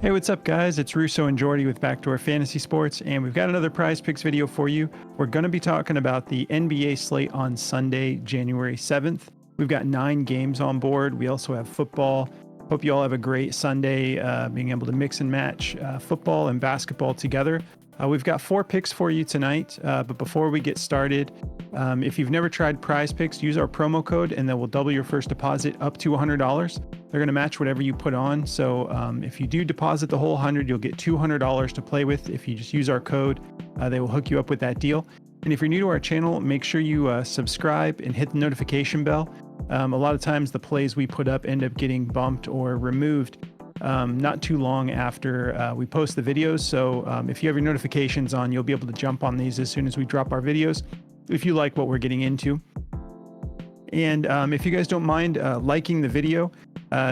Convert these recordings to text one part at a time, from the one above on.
Hey, what's up, guys? It's Russo and Jordy with Backdoor Fantasy Sports, and we've got another Prize Picks video for you. We're going to be talking about the NBA slate on Sunday, January 7th. We've got 9 games on board. We also have football. Hope you all have a great Sunday, being able to mix and match football and basketball together. We've got 4 picks for you tonight, but before we get started, if you've never tried Prize Picks, use our promo code and then we'll double your first deposit up to $100. They're going to match whatever you put on. So if you do deposit the whole 100, you'll get $200 to play with. If you just use our code, they will hook you up with that deal. And if you're new to our channel, make sure you subscribe and hit the notification bell. A lot of times the plays we put up end up getting bumped or removed not too long after we post the videos. So if you have your notifications on, you'll be able to jump on these as soon as we drop our videos, if you like what we're getting into. And if you guys don't mind liking the video,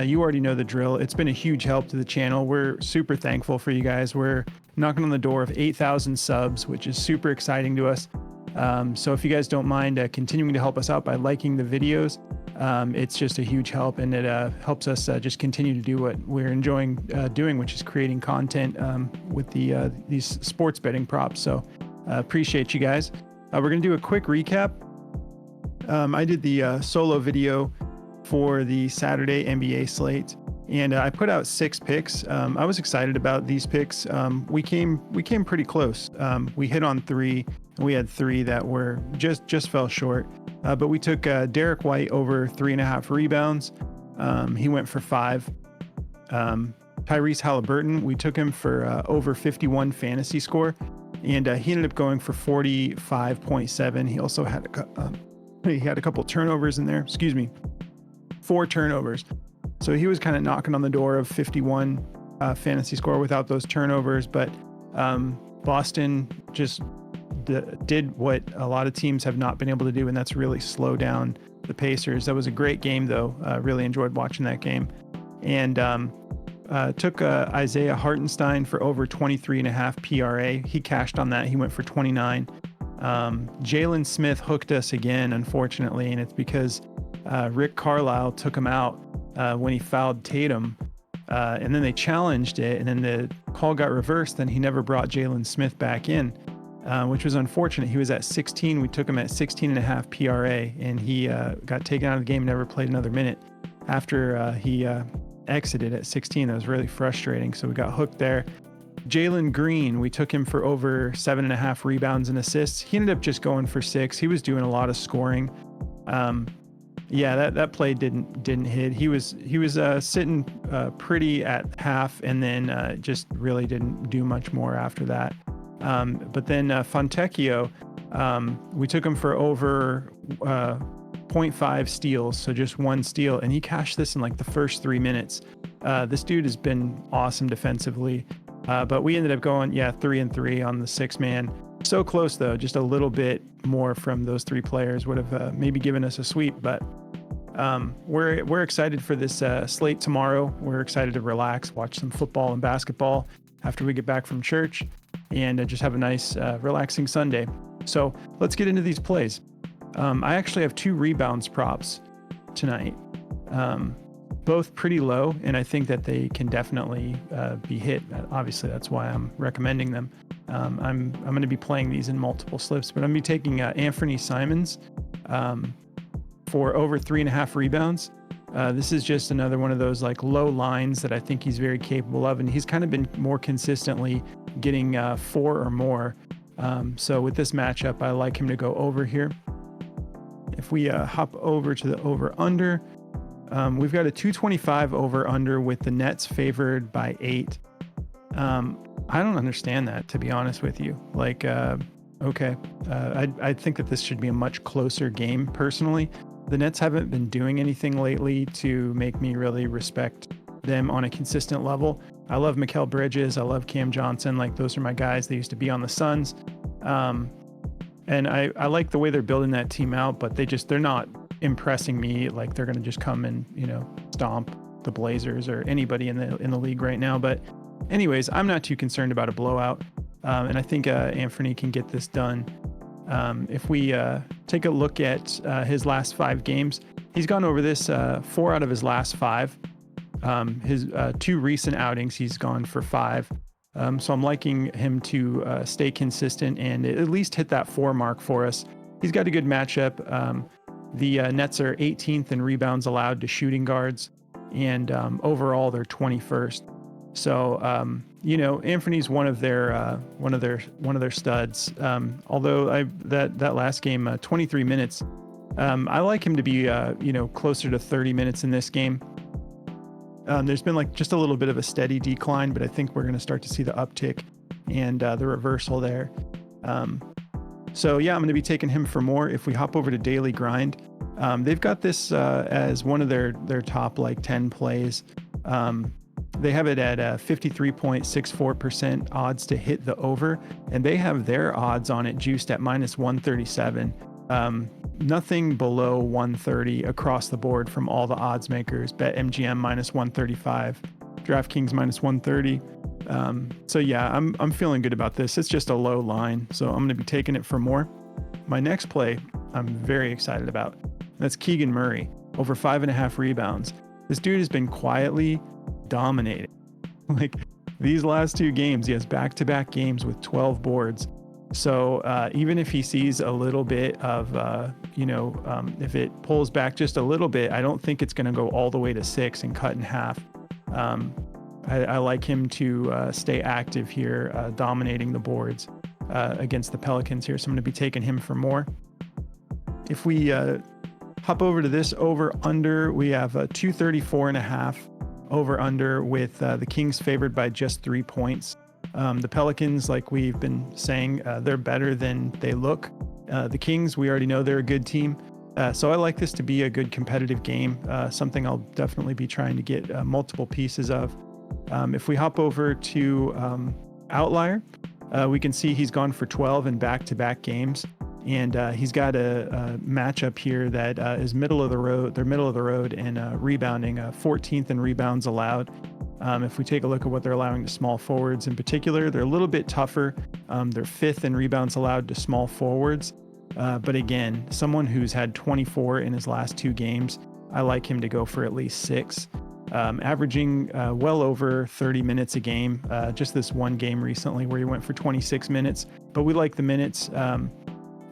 you already know the drill. It's been a huge help to the channel. We're super thankful for you guys. We're knocking on the door of 8,000 subs, which is super exciting to us. So if you guys don't mind continuing to help us out by liking the videos, it's just a huge help, and it helps us just continue to do what we're enjoying doing, which is creating content with these sports betting props. So appreciate you guys. We're going to do a quick recap. I did the solo video for the Saturday NBA slate, and I put out 6 picks. I was excited about these picks. We came pretty close. We hit on 3, and we had 3 that were just fell short. But we took Derek White over 3.5 rebounds. He went for 5. Tyrese Halliburton, we took him for over 51 fantasy score, and he ended up going for 45.7. He also had a couple turnovers in there. 4 turnovers. So he was kind of knocking on the door of 51 fantasy score without those turnovers. But Boston just did what a lot of teams have not been able to do, and that's really slow down the Pacers. That was a great game, though. Really enjoyed watching that game. And took Isaiah Hartenstein for over 23.5 PRA. He cashed on that. He went for 29. Jalen Smith hooked us again, unfortunately, and it's because Rick Carlisle took him out when he fouled Tatum, and then they challenged it, and then the call got reversed. Then he never brought Jalen Smith back in, which was unfortunate. He was at 16. We took him at 16.5 PRA, and he got taken out of the game, never played another minute after he exited at 16. That was really frustrating. So we got hooked there. Jalen Green, we took him for over 7.5 rebounds and assists. He ended up just going for 6. He was doing a lot of scoring. Yeah, that play didn't hit. He was sitting pretty at half, and then just really didn't do much more after that. But then Fontecchio, we took him for over 0.5 steals, so just 1 steal, and he cashed this in like the first 3 minutes. This dude has been awesome defensively, but we ended up going 3-3 on the 6-man. So close though, just a little bit more from those 3 players would have maybe given us a sweep. But we're excited for this slate tomorrow. We're excited to relax, watch some football and basketball after we get back from church, and just have a nice relaxing Sunday. So let's get into these plays. I actually have 2 rebounds props tonight, both pretty low, and I think that they can definitely be hit. Obviously, that's why I'm recommending them. I'm going to be playing these in multiple slips, but I'm going to be taking Anthony Simons for over 3.5 rebounds. This is just another one of those like low lines that I think he's very capable of, and he's kind of been more consistently getting 4 or more. So with this matchup, I like him to go over here. If we hop over to the over-under, we've got a 225 over-under with the Nets favored by 8. I don't understand that, to be honest with you. Like, okay, I think that this should be a much closer game, personally. The Nets haven't been doing anything lately to make me really respect them on a consistent level. I love Mikal Bridges. I love Cam Johnson. Like, those are my guys. They used to be on the Suns. And I like the way they're building that team out, but they're not impressing me. Like, they're going to just come and, stomp the Blazers or anybody in the league right now. But anyways, I'm not too concerned about a blowout. And I think Anthony can get this done. If we take a look at his last 5 games, he's gone over this 4 out of his last 5. His 2 recent outings, he's gone for 5. So I'm liking him to stay consistent and at least hit that 4 mark for us. He's got a good matchup. The Nets are 18th in rebounds allowed to shooting guards, and overall they're 21st. So Anthony's one of their studs. Although that last game, 23 minutes. I like him to be closer to 30 minutes in this game. There's been like just a little bit of a steady decline, but I think we're going to start to see the uptick and the reversal there. So yeah, I'm going to be taking him for more. If we hop over to Daily Grind, they've got this as one of their top like 10 plays. They have it at 53.64% odds to hit the over, and they have their odds on it juiced at -137. Nothing below 130 across the board from all the odds makers. BetMGM -135, DraftKings -130. So yeah, I'm feeling good about this. It's just a low line, so I'm going to be taking it for more. My next play I'm very excited about. That's Keegan Murray, over 5.5 rebounds. This dude has been quietly dominating. Like these last 2 games, he has back-to-back games with 12 boards. So even if he sees a little bit of, if it pulls back just a little bit, I don't think it's going to go all the way to 6 and cut in half. I like him to stay active here, dominating the boards against the Pelicans here. So I'm going to be taking him for more. If we hop over to this over-under, we have 234.5 over-under with the Kings favored by just 3 points. The Pelicans, like we've been saying, they're better than they look. The Kings, we already know they're a good team. So I like this to be a good competitive game, something I'll definitely be trying to get multiple pieces of. If we hop over to Outlier, we can see he's gone for 12 in back-to-back games. And he's got a matchup here that is middle of the road. They're middle of the road and rebounding, 14th in rebounds allowed. If we take a look at what they're allowing to small forwards in particular, they're a little bit tougher. They're 5th in rebounds allowed to small forwards. But again, someone who's had 24 in his last 2 games, I like him to go for at least 6. Averaging well over 30 minutes a game. Just this one game recently where he went for 26 minutes. But we like the minutes.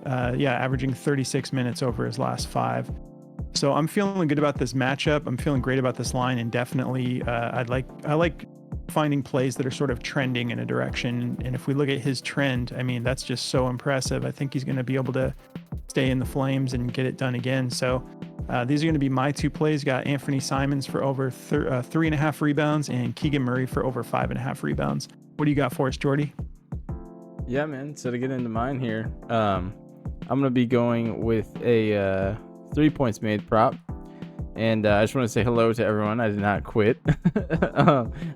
Averaging 36 minutes over his last 5. So I'm feeling good about this matchup. I'm feeling great about this line, and definitely I like finding plays that are sort of trending in a direction. And if we look at his trend, I mean, that's just so impressive. I think he's going to be able to stay in the flames and get it done again. So these are going to be my 2 plays. Got Anthony Simons for over 3.5 rebounds and Keegan Murray for over 5.5 rebounds. What do you got for us, Jordy? Yeah, man. So to get into mine here, I'm going to be going with a 3 points made prop. And I just want to say hello to everyone. I did not quit.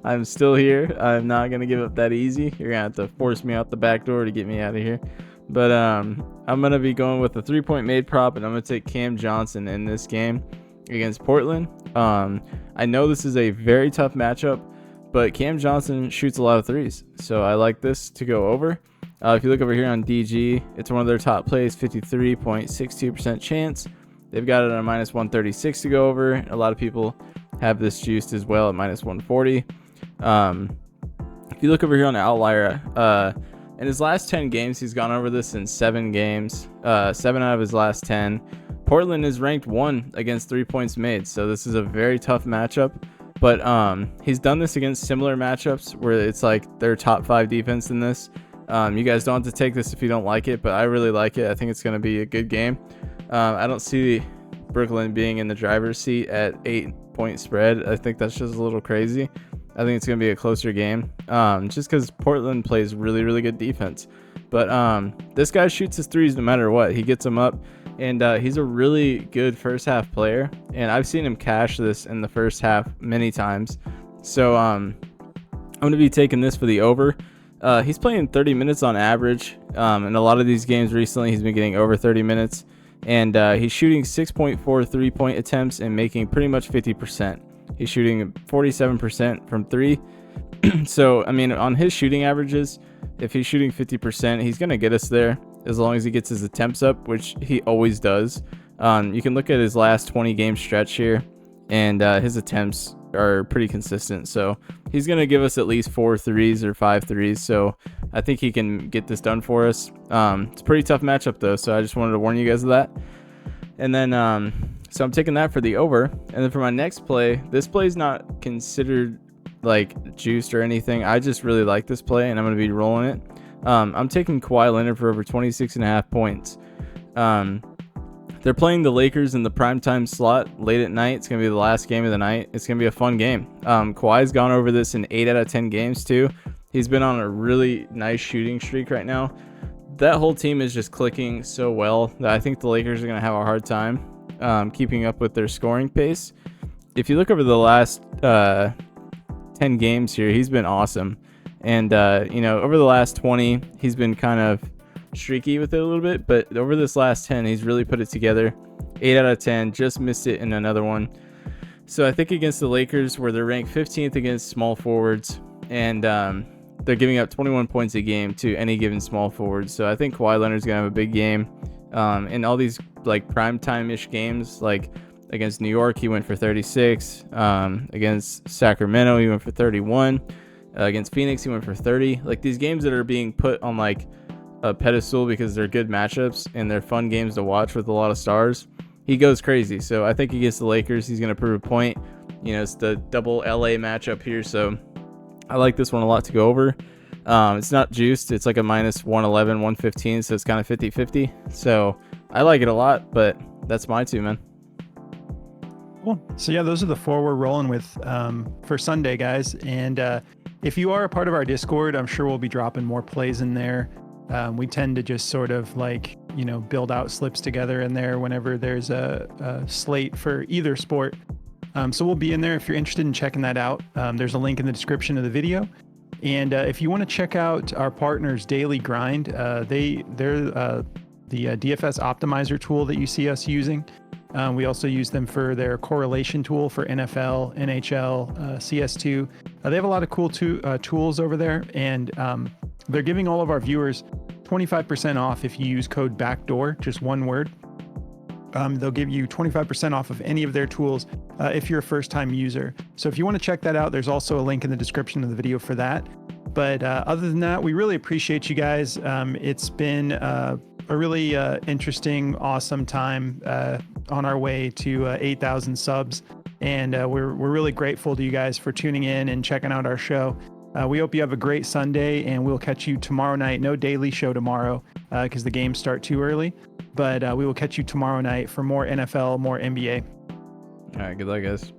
I'm still here. I'm not going to give up that easy. You're going to have to force me out the back door to get me out of here. But I'm going to be going with a 3-point made prop, and I'm going to take Cam Johnson in this game against Portland. I know this is a very tough matchup, but Cam Johnson shoots a lot of threes. So I like this to go over. If you look over here on DG, it's one of their top plays, 53.62% chance. They've got it at a -136 to go over. A lot of people have this juiced as well at -140. If you look over here on the Outlier, in his last 10 games, he's gone over this in 7 games, 7 out of his last 10. Portland is ranked 1 against 3 points made, so this is a very tough matchup. But he's done this against similar matchups where it's like their top 5 defense in this. You guys don't have to take this if you don't like it, but I really like it. I think it's going to be a good game. I don't see Brooklyn being in the driver's seat at 8-point spread. I think that's just a little crazy. I think it's going to be a closer game just because Portland plays really, really good defense. But this guy shoots his threes no matter what. He gets them up, and he's a really good first half player. And I've seen him cash this in the first half many times. So I'm going to be taking this for the over. He's playing 30 minutes on average. In a lot of these games recently, he's been getting over 30 minutes. And he's shooting 6.4 3-point attempts and making pretty much 50%. He's shooting 47% from 3. So, I mean, on his shooting averages, if he's shooting 50%, he's going to get us there as long as he gets his attempts up, which he always does. You can look at his last 20-game stretch here, and his attempts are pretty consistent. So he's going to give us at least 4 threes or 5 threes. So I think he can get this done for us. It's a pretty tough matchup though. So I just wanted to warn you guys of that. And then, so I'm taking that for the over. And then for my next play, this play is not considered like juiced or anything. I just really like this play and I'm going to be rolling it. I'm taking Kawhi Leonard for over 26.5 points. They're playing the Lakers in the primetime slot late at night. It's going to be the last game of the night. It's going to be a fun game. Kawhi's gone over this in 8 out of 10 games too. He's been on a really nice shooting streak right now. That whole team is just clicking so well that I think the Lakers are going to have a hard time keeping up with their scoring pace. If you look over the last 10 games here, he's been awesome. And, over the last 20, he's been kind of streaky with it a little bit, but over this last 10, he's really put it together. 8 out of 10, just missed it in another one. So I think against the Lakers, where they're ranked 15th against small forwards, and they're giving up 21 points a game to any given small forward. So I think Kawhi Leonard's going to have a big game. In all these like primetime-ish games, like against New York, he went for 36. Against Sacramento, he went for 31. Against Phoenix, he went for 30. Like these games that are being put on like a pedestal because they're good matchups and they're fun games to watch with a lot of stars, he goes crazy. So I think against the Lakers, he's going to prove a point. It's the double LA matchup here. So I like this one a lot to go over. It's not juiced. It's like a minus 111, 115. So it's kind of 50-50. So I like it a lot, but that's my two, man. Cool. So yeah, those are the 4 we're rolling with for Sunday, guys. And if you are a part of our Discord, I'm sure we'll be dropping more plays in there. We tend to just sort of like, build out slips together in there whenever there's a slate for either sport. So we'll be in there if you're interested in checking that out. There's a link in the description of the video. And if you want to check out our partners' daily grind, they're the DFS optimizer tool that you see us using. We also use them for their correlation tool for NFL, NHL, CS2. They have a lot of cool tools over there, and they're giving all of our viewers 25% off if you use code BACKDOOR, just one word. They'll give you 25% off of any of their tools if you're a first-time user. So if you want to check that out, there's also a link in the description of the video for that. But other than that, we really appreciate you guys. It's been a really interesting, awesome time on our way to 8,000 subs. And we're really grateful to you guys for tuning in and checking out our show. We hope you have a great Sunday, and we'll catch you tomorrow night. No daily show tomorrow because the games start too early. But we will catch you tomorrow night for more NFL, more NBA. All right, good luck, guys.